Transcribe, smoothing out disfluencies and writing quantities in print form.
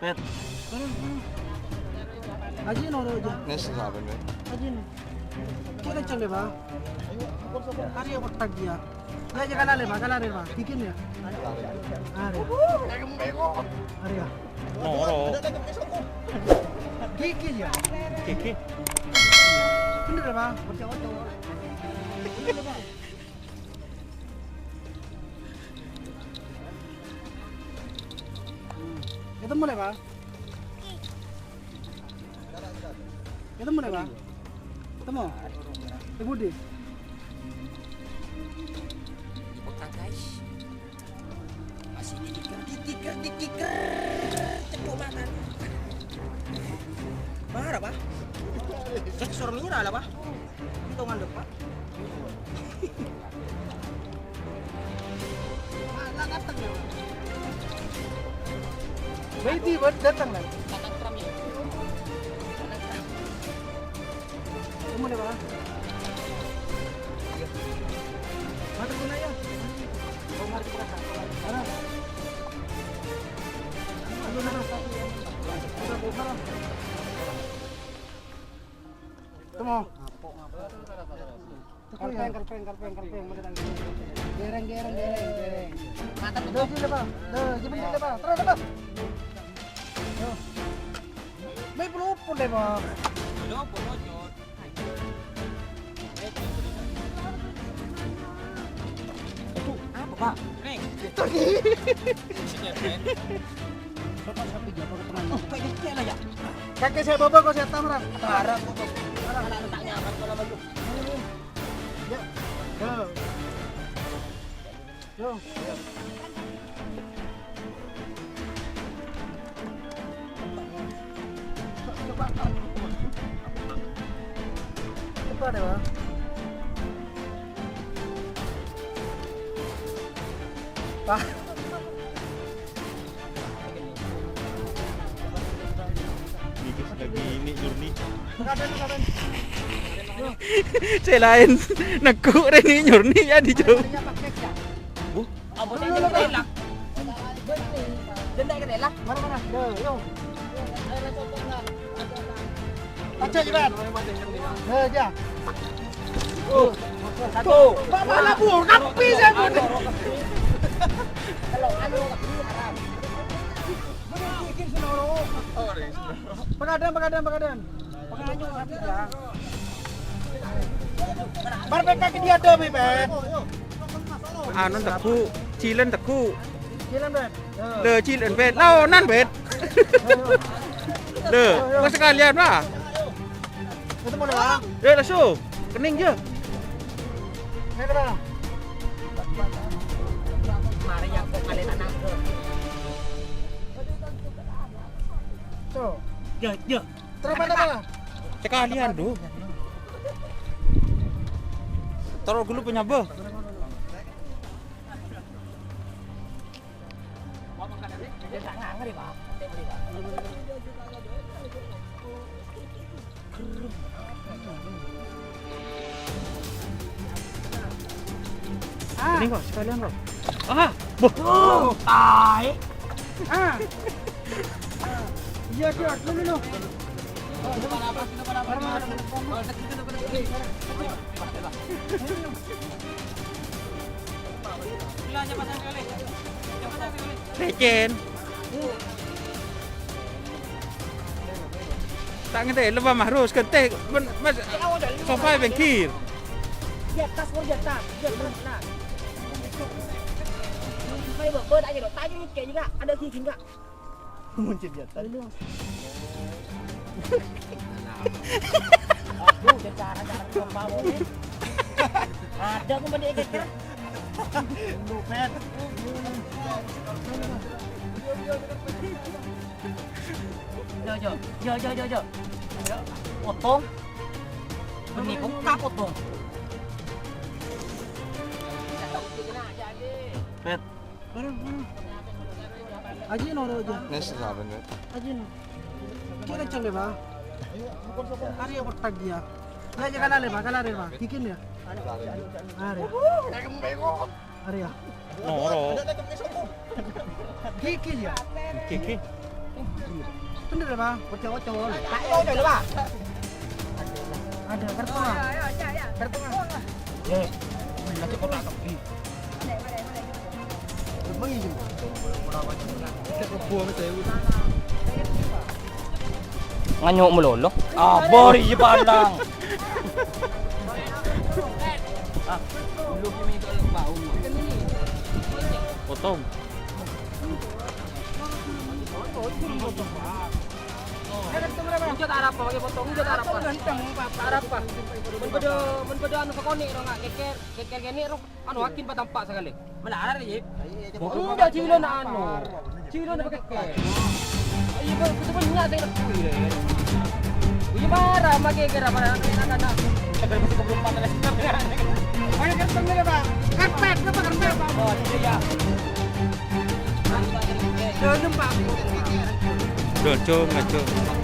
Pet. Aji no roja. Nes saben bet. Aji no. Kira chale ba? Hari apa tak dia? Ya jangan lale ba. Bikin ya. Are. Are ya. Noro. Kiki ya. Kiki. Bener ba? Itu mulai ba? Itu mulai ba? Temu. Ibu di. Oke guys, masih dikiker, cekuk makan. Marah pak? Cek suruh minyak lah pak? Itu ngandep pak? Mana datang ya? Baiti buat datang lah. Tatang tramnya. Itu mulai ba? Mata guna ya. Oh mari kita kasih. Mana? Aduh nah. Udah buka. Temu. Karpeng. Gereng. Mata Dah sini lepas. Dah, jepit lepas. Terus lepas. Mai pelupur deh, Bang. Belum bocor. Itu apa pak? Neng. Bapak sapi jatuh ke tengah. Oh, kayak gitu lah ya. Kakek saya bawa kok saya tamrak. Marah kok. Marah anak letaknya apa kalau baju. Ya. Yo. Apa ada, Bang? Pak. Bigis lagi ini jurni. Kaden. Saya lain nekuk reni nyurni ya di jauh. Bu. Apa dia delak? Denda ke delak? Mana? Yo. Baca jelas. Ya. Satu. Bapak lapor, kapi saya pun. Kalau anu haram. Bikin senoro. Pengadaan. Penganyu sapi ya. Barbeka ke dia demi, Bet. Anu teku, cilen teku. Jalan, Bet. Le cilen bet. Lau nan bet. Le, kau sekalian lah. Itu mau dah. Dah so. Kening je. Ini dah. Mari yang kok kalian anak ke. So, Ya. terus mana? Sekalian doh. Taruh dulu punya beh. Dia tak ngangri pak. Kening kok sekalian kok. Boh. Tai. Iya, dulu. Lecen. Tak ngerti lepas mahrus kente mas sofa bengkir. Di atas. Nah. Kayak ber aja dong. Tanya kayak juga ada sih enggak? Muncul jatan. Aduh, cara kembang ini. Ada pun benda kira. Lu, Bet. Jo. Potong. Benih kok tak potong. Bet. Aji no roja. Nes saben bet. Aji no. Kira chale ba? Hari apa tak dia? Ya jangan lale ba. Bikin ya. Are. Are ya. Noro. Kiki ya. Kiki. Bener ya, Pak? Ocol-ocol. Tak ocol lah, Pak. Ada kartu nggak? Kartu nggak? Eh, kasih kotak kaki. Nganyok melolo. Ah, bori je pandang. Potong. Unjuk tak apa pakai potong, unjuk tak apa. Ganteng, Pak. Tak apa. Men beda anu kekonik dong enggak keker gini anu hakim pak tampak sekali. Melarang je. Enggak cilo nak anu. Cilo nak pakai keker. Iya, betul banyak saya nak kuih deh. Kuih marah pakai keker apa anak-anak. Sampai masih ke belum panas. Pakai kartu nggak, Pak? Karpet, kenapa karpet, Pak? Oh, iya. Jangan, Pak. Dojong, ngajong.